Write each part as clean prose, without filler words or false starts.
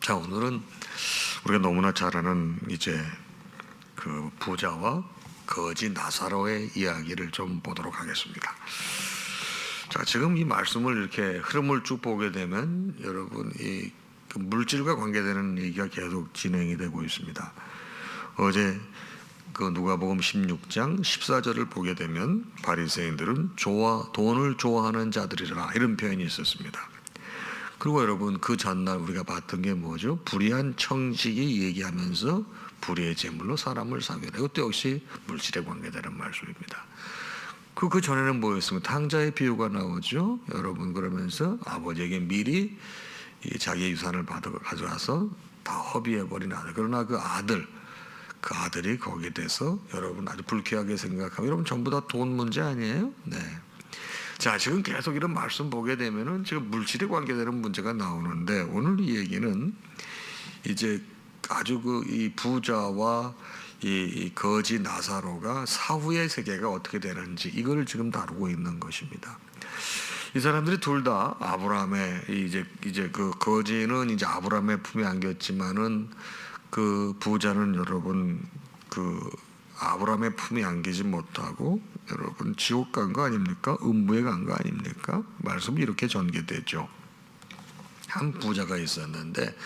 자, 오늘은 우리가 너무나 잘 아는 이제 그 부자와 거지 나사로의 이야기를 좀 보도록 하겠습니다. 자, 지금 이 말씀을 이렇게 흐름을 쭉 보게 되면 여러분 이 그 물질과 관계되는 얘기가 계속 진행이 되고 있습니다. 어제 그 누가복음 16장 14절을 보게 되면 바리새인들은 돈을 좋아하는 자들이라 이런 표현이 있었습니다. 그리고 여러분 그 전날 우리가 봤던 게 뭐죠? 불의한 청지기 얘기하면서 불의의 제물로 사람을 사귀라. 이것도 역시 물질에 관계되는 말씀입니다. 그 전에는 뭐였습니까? 탕자의 비유가 나오죠. 여러분 그러면서 아버지에게 미리 자기의 유산을 가져와서 다 허비해버린 아들. 그러나 그 아들이 거기에 대해서 여러분 아주 불쾌하게 생각하고 여러분 전부 다 돈 문제 아니에요? 네. 자, 지금 계속 이런 말씀 보게 되면은 지금 물질에 관계되는 문제가 나오는데 오늘 이 얘기는 이제 아주 이 부자와 이 거지 나사로가 사후의 세계가 어떻게 되는지 이걸 지금 다루고 있는 것입니다. 이 사람들이 둘 다 아브라함의 이제 그 거지는 이제 아브라함의 품에 안겼지만은 그 부자는 여러분 그 아브라함의 품에 안기지 못하고 여러분 지옥 간 거 아닙니까? 음부에 간 거 아닙니까? 말씀이 이렇게 전개되죠. 한 부자가 있었는데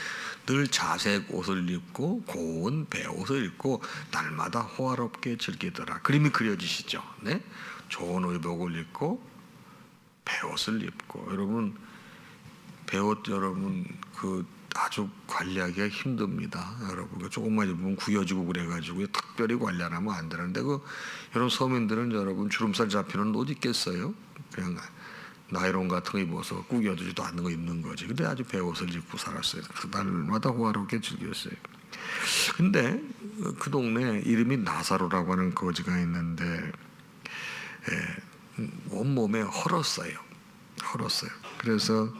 늘 자색 옷을 입고 고운 베옷을 입고 날마다 호화롭게 즐기더라. 그림이 그려지시죠? 네? 좋은 의복을 입고 베옷을 입고 여러분 베옷 여러분 그 아주 관리하기가 힘듭니다. 여러분 조금만 입으면 구겨지고 그래가지고 특별히 관리 안 하면 안 되는데 여러분 서민들은 여러분 주름살 잡히는 옷 입겠어요? 그냥 나이론 같은 거 입어서 구겨지지도 않는 거 입는 거지. 근데 아주 베옷을 입고 살았어요. 날마다 호화롭게 즐겼어요. 근데 그 동네에 이름이 나사로라고 하는 거지가 있는데 온몸에 헐었어요. 그래서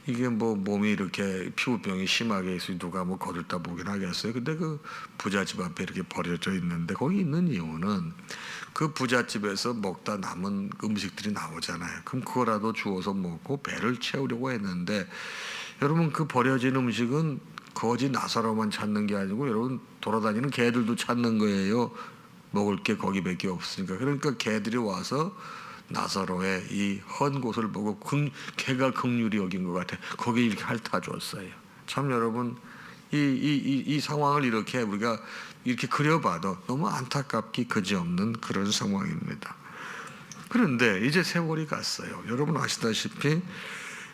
이게 뭐 몸이 이렇게 피부병이 심하게 있으니 누가 뭐 거들다 보긴 하겠어요. 근데 그 부잣집 앞에 이렇게 버려져 있는데 거기 있는 이유는 그 부잣집에서 먹다 남은 음식들이 나오잖아요. 그럼 그거라도 주워서 먹고 배를 채우려고 했는데 여러분 그 버려진 음식은 거지 나사로만 찾는 게 아니고 여러분 돌아다니는 개들도 찾는 거예요. 먹을 게 거기밖에 없으니까. 그러니까 개들이 와서 나사로의 이 헌 곳을 보고 개가 긍휼히 여긴 것 같아. 거기 이렇게 핥아줬어요. 참 여러분 이 상황을 이렇게 우리가 이렇게 그려봐도 너무 안타깝기 그지없는 그런 상황입니다. 그런데 이제 세월이 갔어요. 여러분 아시다시피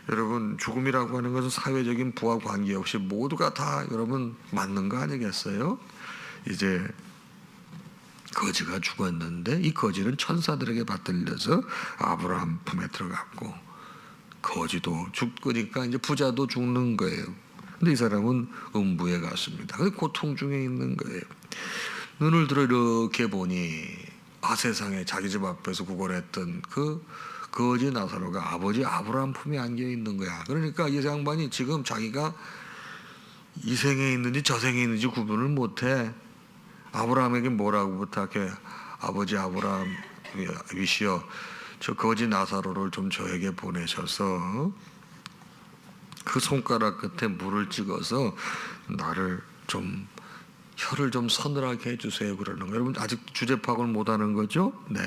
여러분 죽음이라고 하는 것은 사회적인 부와 관계없이 모두가 다 여러분 맞는 거 아니겠어요? 이제 거지가 죽었는데 이 거지는 천사들에게 받들려서 아브라함 품에 들어갔고 거지도 죽으니까 이제 부자도 죽는 거예요. 근데 이 사람은 음부에 갔습니다. 고통 중에 있는 거예요. 눈을 들어 이렇게 보니 세상에 자기 집 앞에서 구걸했던 그 거지 나사로가 아버지 아브라함 품에 안겨 있는 거야. 그러니까 이 양반이 지금 자기가 이 생에 있는지 저 생에 있는지 구분을 못해. 아브라함에게 뭐라고 부탁해? 아버지 아브라함이시여, 저 거지 나사로를 좀 저에게 보내셔서 그 손가락 끝에 물을 찍어서 나를 좀 혀를 좀 서늘하게 해주세요. 그러는 거예요. 여러분 아직 주제 파악을 못하는 거죠? 네.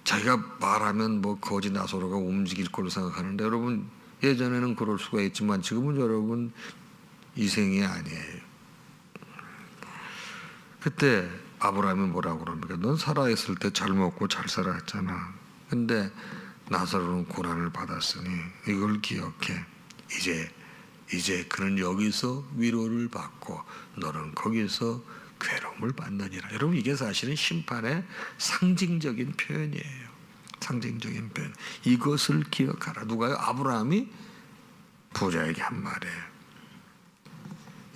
자기가 말하면 뭐 거지 나사로가 움직일 걸로 생각하는데 여러분 예전에는 그럴 수가 있지만 지금은 여러분 이 생이 아니에요. 그때 아브라함이 뭐라고 그럽니까? 넌 살아있을 때 잘 먹고 잘 살았잖아. 근데 나사로는 고난을 받았으니 이걸 기억해. 이제 그는 여기서 위로를 받고 너는 거기서 괴로움을 받느니라. 여러분 이게 사실은 심판의 상징적인 표현이에요. 상징적인 표현. 이것을 기억하라. 누가요? 아브라함이 부자에게 한 말이에요.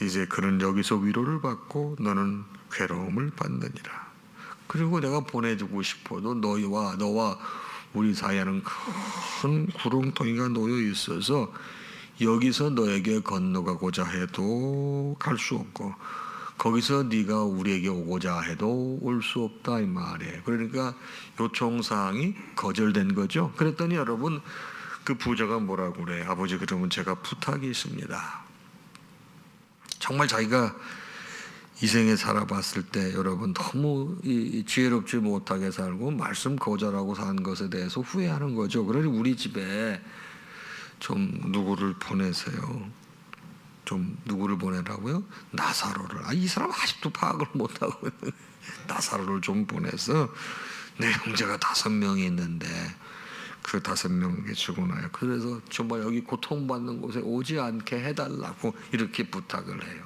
이제 그는 여기서 위로를 받고 너는 괴로움을 받느니라. 그리고 내가 보내주고 싶어도 너와 우리 사이에는 큰 구렁텅이가 놓여 있어서 여기서 너에게 건너가고자 해도 갈 수 없고 거기서 네가 우리에게 오고자 해도 올 수 없다 이 말이에요. 그러니까 요청사항이 거절된 거죠. 그랬더니 여러분 그 부자가 뭐라고 그래? 아버지, 그러면 제가 부탁이 있습니다. 정말 자기가 이 생에 살아봤을 때 여러분 너무 지혜롭지 못하게 살고 말씀 거절하고 산 것에 대해서 후회하는 거죠. 그러니 우리 집에 좀 누구를 보내세요. 좀 누구를 보내라고요? 나사로를. 이 사람 아직도 파악을 못하고 있는 나사로를 좀 보내서 내 형제가 5명이 있는데 그 5명에게 죽어나요. 그래서 정말 여기 고통받는 곳에 오지 않게 해달라고 이렇게 부탁을 해요.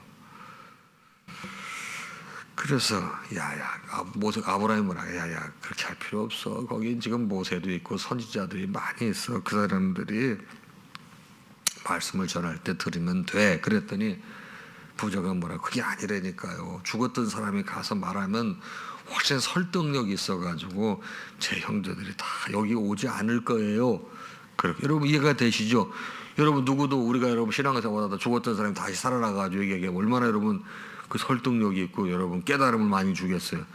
그래서 아브라함은 야야 그렇게 할 필요 없어. 거기 지금 모세도 있고 선지자들이 많이 있어. 그 사람들이 말씀을 전할 때 들으면 돼. 그랬더니 부자가 뭐라, 그게 아니라니까요. 죽었던 사람이 가서 말하면 훨씬 설득력이 있어가지고 제 형제들이 다 여기 오지 않을 거예요. 그렇게 여러분 이해가 되시죠? 여러분 누구도 우리가 여러분 신앙생활하다 죽었던 사람이 다시 살아나가지고 얘기하면 얼마나 여러분 그 설득력이 있고 여러분 깨달음을 많이 주겠어요.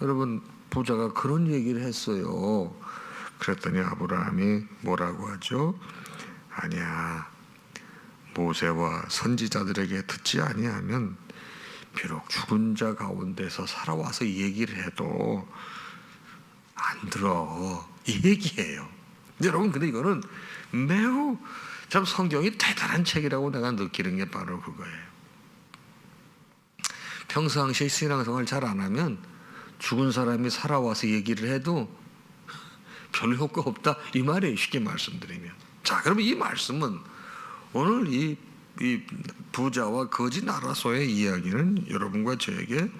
여러분 부자가 그런 얘기를 했어요. 그랬더니 아브라함이 뭐라고 하죠? 아니야, 모세와 선지자들에게 듣지 아니하면 비록 죽은 자 가운데서 살아와서 이 얘기를 해도 안 들어, 이 얘기예요. 여러분 근데 이거는 매우 참 성경이 대단한 책이라고 내가 느끼는 게 바로 그거예요. 평상시에 신앙생활 잘 안 하면 죽은 사람이 살아와서 얘기를 해도 별 효과 없다 이 말이에요, 쉽게 말씀드리면. 자, 그러면 이 말씀은 오늘 이 부자와 거지 나사로의 이야기는 여러분과 저에게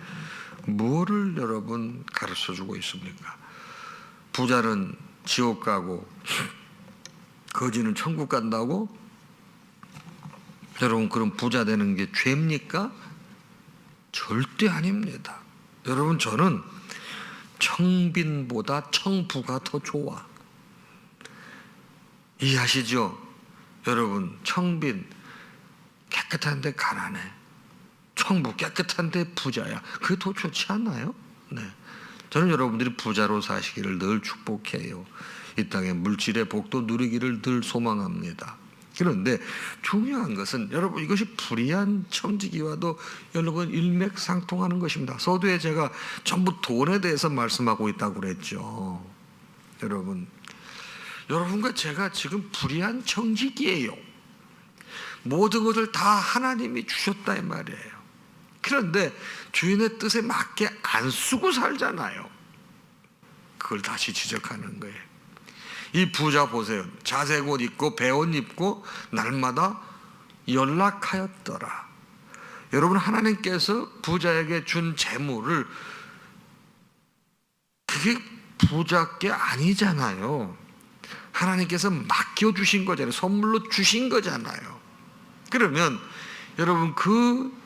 뭐를 여러분 가르쳐주고 있습니까? 부자는 지옥 가고 거지는 천국 간다고? 여러분 그럼 부자 되는 게 죄입니까? 절대 아닙니다. 여러분 저는 청빈보다 청부가 더 좋아. 이해하시죠? 여러분 청빈 깨끗한데 가난해. 청부 깨끗한데 부자야. 그게 더 좋지 않나요? 네. 저는 여러분들이 부자로 사시기를 늘 축복해요. 이 땅의 물질의 복도 누리기를 늘 소망합니다. 그런데 중요한 것은 여러분 이것이 불의한 청지기와도 여러분 일맥상통하는 것입니다. 서두에 제가 전부 돈에 대해서 말씀하고 있다고 그랬죠. 여러분과 제가 지금 불의한 청지기예요. 모든 것을 다 하나님이 주셨다 이 말이에요. 그런데 주인의 뜻에 맞게 안 쓰고 살잖아요. 그걸 다시 지적하는 거예요. 이 부자 보세요. 자색 옷 입고 배옷 입고 날마다 연락하였더라. 여러분 하나님께서 부자에게 준 재물을 그게 부자께 아니잖아요. 하나님께서 맡겨주신 거잖아요. 선물로 주신 거잖아요. 그러면 여러분 그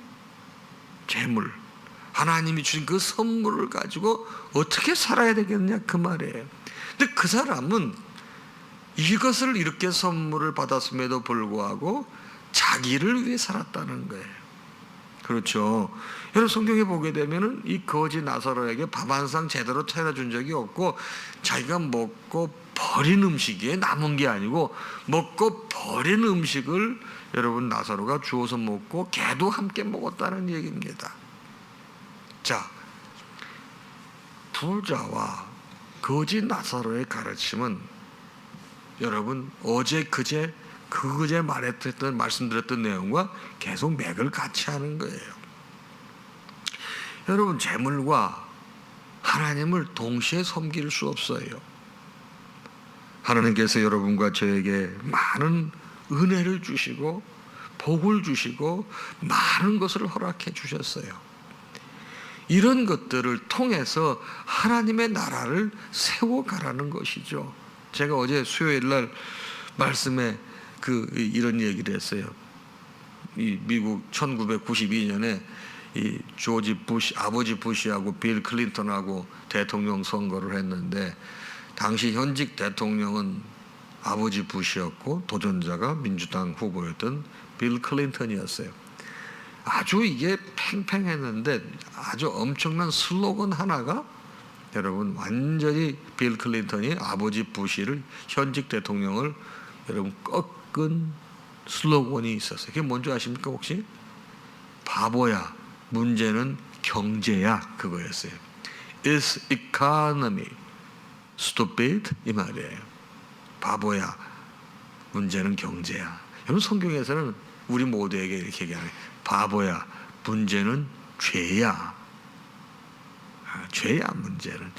재물, 하나님이 주신 그 선물을 가지고 어떻게 살아야 되겠냐 그 말이에요. 근데 그 사람은 이것을 이렇게 선물을 받았음에도 불구하고 자기를 위해 살았다는 거예요. 그렇죠. 여러분 성경에 보게 되면은 이 거지 나사로에게 밥 한 상 제대로 차려준 적이 없고 자기가 먹고 버린 음식이 남은 게 아니고 먹고 버린 음식을 여러분 나사로가 주워서 먹고 걔도 함께 먹었다는 얘기입니다. 자, 부자와 거지 나사로의 가르침은 여러분 어제 그제 말했던 말씀드렸던 내용과 계속 맥을 같이 하는 거예요. 여러분 재물과 하나님을 동시에 섬길 수 없어요. 하나님께서 여러분과 저에게 많은 은혜를 주시고 복을 주시고 많은 것을 허락해 주셨어요. 이런 것들을 통해서 하나님의 나라를 세워가라는 것이죠. 제가 어제 수요일 날 말씀에 이런 얘기를 했어요. 이 미국 1992년에 이 조지 부시 아버지 부시하고 빌 클린턴하고 대통령 선거를 했는데 당시 현직 대통령은 아버지 부시였고 도전자가 민주당 후보였던 빌 클린턴이었어요. 아주 이게 팽팽했는데 아주 엄청난 슬로건 하나가 여러분 완전히 빌 클린턴이 아버지 부시를 현직 대통령을 여러분 꺾은 슬로건이 있었어요. 그게 뭔지 아십니까 혹시? 바보야, 문제는 경제야, 그거였어요. It's economy, stupid, 이 말이에요. 바보야, 문제는 경제야. 여러분 성경에서는 우리 모두에게 이렇게 얘기하는, 바보야, 문제는 죄야. 죄야, 문제는.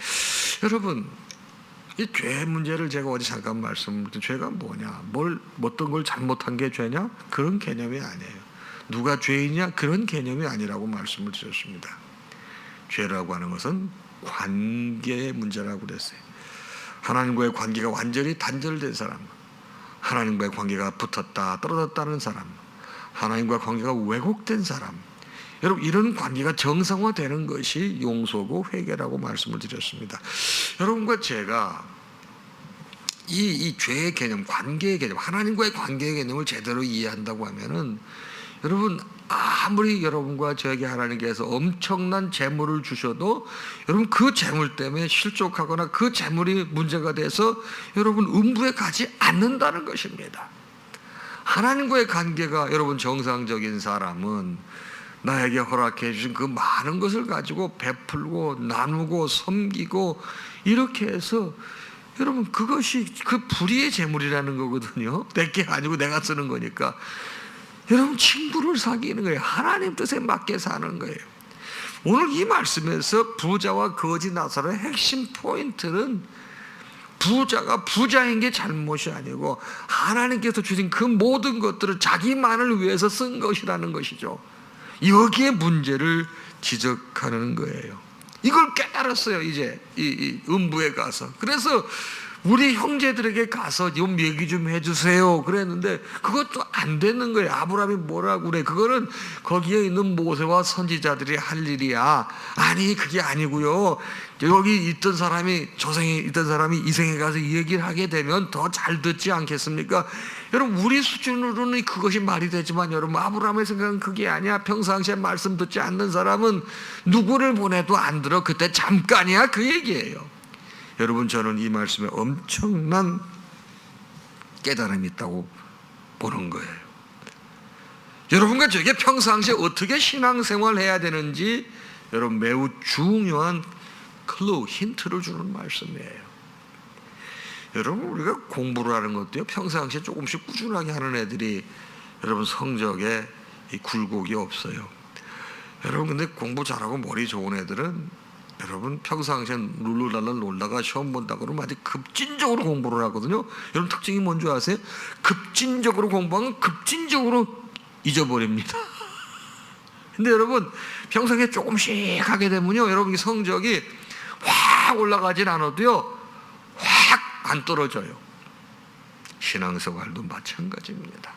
여러분, 이 죄 문제를 제가 어제 잠깐 말씀드린, 죄가 뭐냐, 어떤 걸 잘못한 게 죄냐, 그런 개념이 아니에요. 누가 죄이냐, 그런 개념이 아니라고 말씀을 드렸습니다. 죄라고 하는 것은 관계의 문제라고 그랬어요. 하나님과의 관계가 완전히 단절된 사람, 하나님과의 관계가 붙었다 떨어졌다는 사람, 하나님과 관계가 왜곡된 사람, 여러분 이런 관계가 정상화되는 것이 용서고 회개라고 말씀을 드렸습니다. 여러분과 제가 이 죄의 개념, 관계의 개념, 하나님과의 관계의 개념을 제대로 이해한다고 하면은, 여러분 아무리 여러분과 저에게 하나님께서 엄청난 재물을 주셔도 여러분 그 재물 때문에 실족하거나 그 재물이 문제가 돼서 여러분 음부에 가지 않는다는 것입니다. 하나님과의 관계가 여러분 정상적인 사람은 나에게 허락해 주신 그 많은 것을 가지고 베풀고 나누고 섬기고 이렇게 해서, 여러분 그것이 그 불의의 재물이라는 거거든요. 내게 아니고 내가 쓰는 거니까. 여러분 친구를 사귀는 거예요. 하나님 뜻에 맞게 사는 거예요. 오늘 이 말씀에서 부자와 거지 나사로의 핵심 포인트는, 부자가 부자인 게 잘못이 아니고 하나님께서 주신 그 모든 것들을 자기만을 위해서 쓴 것이라는 것이죠. 여기에 문제를 지적하는 거예요. 이걸 깨달았어요. 이제 이 음부에 가서. 그래서 우리 형제들에게 가서 좀 얘기 좀 해주세요 그랬는데 그것도 안 되는 거예요. 아브라함이 뭐라고 그래, 그거는 거기에 있는 모세와 선지자들이 할 일이야. 아니 그게 아니고요, 여기 있던 사람이, 저생에 있던 사람이 이 생에 가서 이 얘기를 하게 되면 더 잘 듣지 않겠습니까? 여러분 우리 수준으로는 그것이 말이 되지만, 여러분 아브라함의 생각은 그게 아니야. 평상시에 말씀 듣지 않는 사람은 누구를 보내도 안 들어. 그때 잠깐이야, 그 얘기예요. 여러분 저는 이 말씀에 엄청난 깨달음이 있다고 보는 거예요. 여러분과 저에게 평상시에 어떻게 신앙생활을 해야 되는지 여러분 매우 중요한 클루, 힌트를 주는 말씀이에요. 여러분 우리가 공부를 하는 것도요, 평상시에 조금씩 꾸준하게 하는 애들이 여러분 성적에 이 굴곡이 없어요. 여러분 근데 공부 잘하고 머리 좋은 애들은 여러분 평상시에 룰루랄라 놀다가 시험 본다 그러면 아주 급진적으로 공부를 하거든요. 여러분 특징이 뭔지 아세요? 급진적으로 공부하면 급진적으로 잊어버립니다. 근데 여러분 평상시에 조금씩 하게 되면요, 여러분 성적이 확 올라가진 않아도요 확 안 떨어져요. 신앙생활도 마찬가지입니다.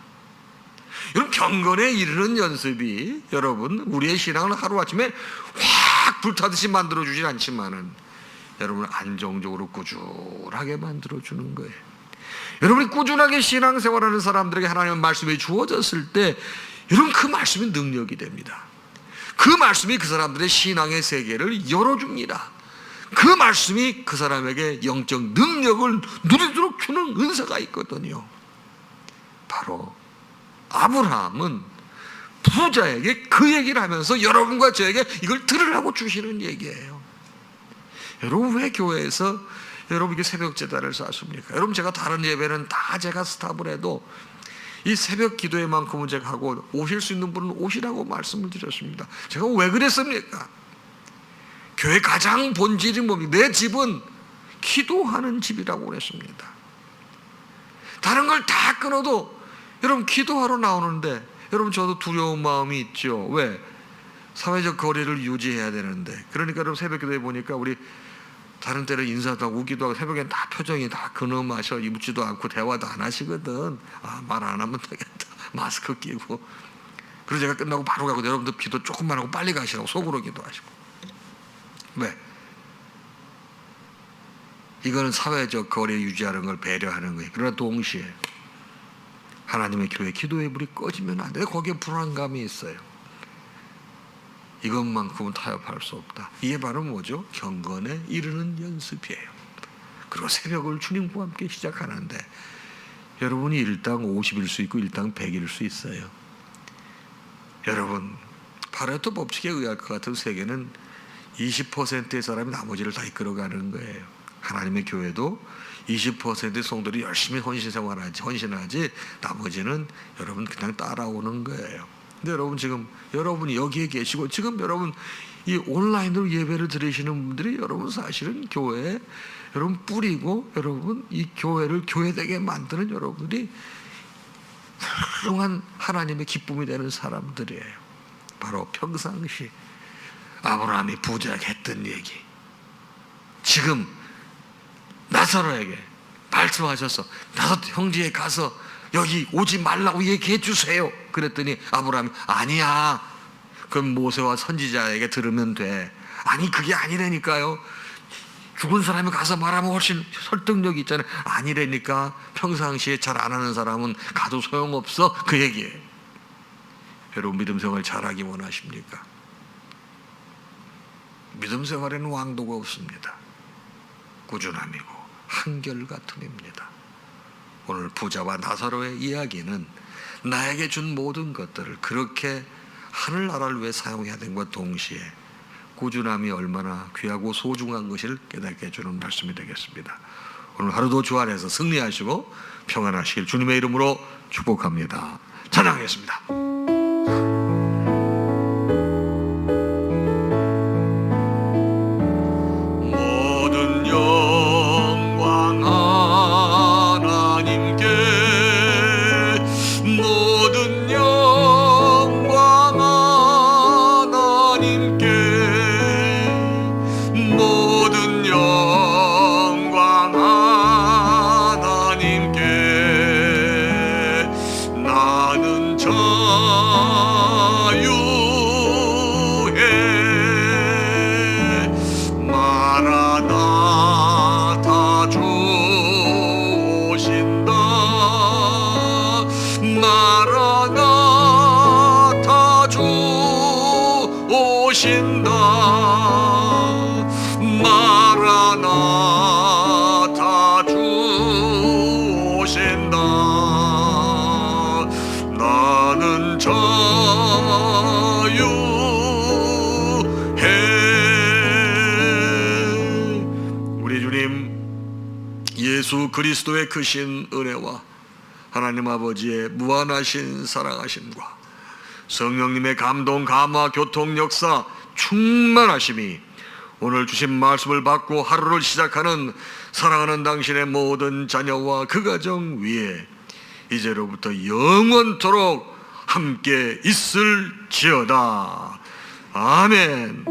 여러분 경건에 이르는 연습이 여러분 우리의 신앙을 하루아침에 확 불타듯이 만들어주진 않지만은 여러분 안정적으로 꾸준하게 만들어주는 거예요. 여러분이 꾸준하게 신앙생활하는 사람들에게 하나님의 말씀이 주어졌을 때 여러분 그 말씀이 능력이 됩니다. 그 말씀이 그 사람들의 신앙의 세계를 열어줍니다. 그 말씀이 그 사람에게 영적 능력을 누리도록 주는 은사가 있거든요. 바로 아브라함은 부자에게 그 얘기를 하면서 여러분과 저에게 이걸 들으라고 주시는 얘기예요. 여러분 왜 교회에서 여러분 이게 새벽 제단을 쌓습니까? 여러분 제가 다른 예배는 다 제가 스탑을 해도 이 새벽 기도회만큼은 제가 하고 오실 수 있는 분은 오시라고 말씀을 드렸습니다. 제가 왜 그랬습니까? 교회 가장 본질이 뭡니까? 내 집은 기도하는 집이라고 그랬습니다. 다른 걸 다 끊어도 여러분 기도하러 나오는데, 여러분 저도 두려운 마음이 있죠. 왜? 사회적 거리를 유지해야 되는데. 그러니까 여러분 새벽 기도에 보니까 우리 다른 때는 인사도 하고 우기도 하고 새벽엔 다 표정이 다 근엄하셔. 입지도 않고 대화도 안 하시거든. 아, 말 안 하면 되겠다. 마스크 끼고. 그래서 제가 끝나고 바로 가고, 여러분들 기도 조금만 하고 빨리 가시라고 속으로 기도하시고. 왜? 이거는 사회적 거리 유지하는 걸 배려하는 거예요. 그러나 동시에 하나님의 교회 기도의 불이 꺼지면 안 돼. 거기에 불안감이 있어요. 이것만큼은 타협할 수 없다. 이게 바로 뭐죠? 경건에 이르는 연습이에요. 그리고 새벽을 주님과 함께 시작하는데 여러분이 일당 50일 수 있고 일당 100일 수 있어요. 여러분, 파레토 법칙에 의할 것 같은 세계는 20%의 사람이 나머지를 다 이끌어가는 거예요. 하나님의 교회도 20%의 성도들이 열심히 헌신하지 나머지는 여러분 그냥 따라오는 거예요. 근데 여러분, 지금 여러분이 여기에 계시고 지금 여러분 이 온라인으로 예배를 드리시는 분들이 여러분 사실은 교회에 여러분 뿌리고 여러분 이 교회를 교회되게 만드는 여러분들이 훌륭한 하나님의 기쁨이 되는 사람들이에요. 바로 평상시 아브라함이 부자에게 했던 얘기, 지금 나사로에게 말씀하셔서 나사로 형제에 가서 여기 오지 말라고 얘기해 주세요. 그랬더니 아브라함이 아니야, 그럼 모세와 선지자에게 들으면 돼. 아니 그게 아니라니까요. 죽은 사람이 가서 말하면 훨씬 설득력이 있잖아요. 아니라니까. 평상시에 잘 안 하는 사람은 가도 소용없어. 그 얘기예요. 여러분, 믿음 생활 잘하기 원하십니까? 믿음 생활에는 왕도가 없습니다. 꾸준함이고 한결같음입니다. 오늘 부자와 나사로의 이야기는 나에게 준 모든 것들을 그렇게 하늘나라를 위해 사용해야 되는 것과 동시에 꾸준함이 얼마나 귀하고 소중한 것을 깨닫게 해주는 말씀이 되겠습니다. 오늘 하루도 주 안에서 승리하시고 평안하시길 주님의 이름으로 축복합니다. 찬양하겠습니다. 모든 영광 하나님께, 모든 영광 하나님께, 모든 영광 하나님께. 나는 자유해. 마라나타 주 오신다. 마라나타 주 오신다. 마라나타 주 오신다. 나는 자유해. 우리 주님 예수 그리스도의 크신 은혜와 하나님 아버지의 무한하신 사랑하심과 성령님의 감동, 감화, 교통, 역사, 충만하심이 오늘 주신 말씀을 받고 하루를 시작하는 사랑하는 당신의 모든 자녀와 그 가정 위에 이제로부터 영원토록 함께 있을지어다. 아멘.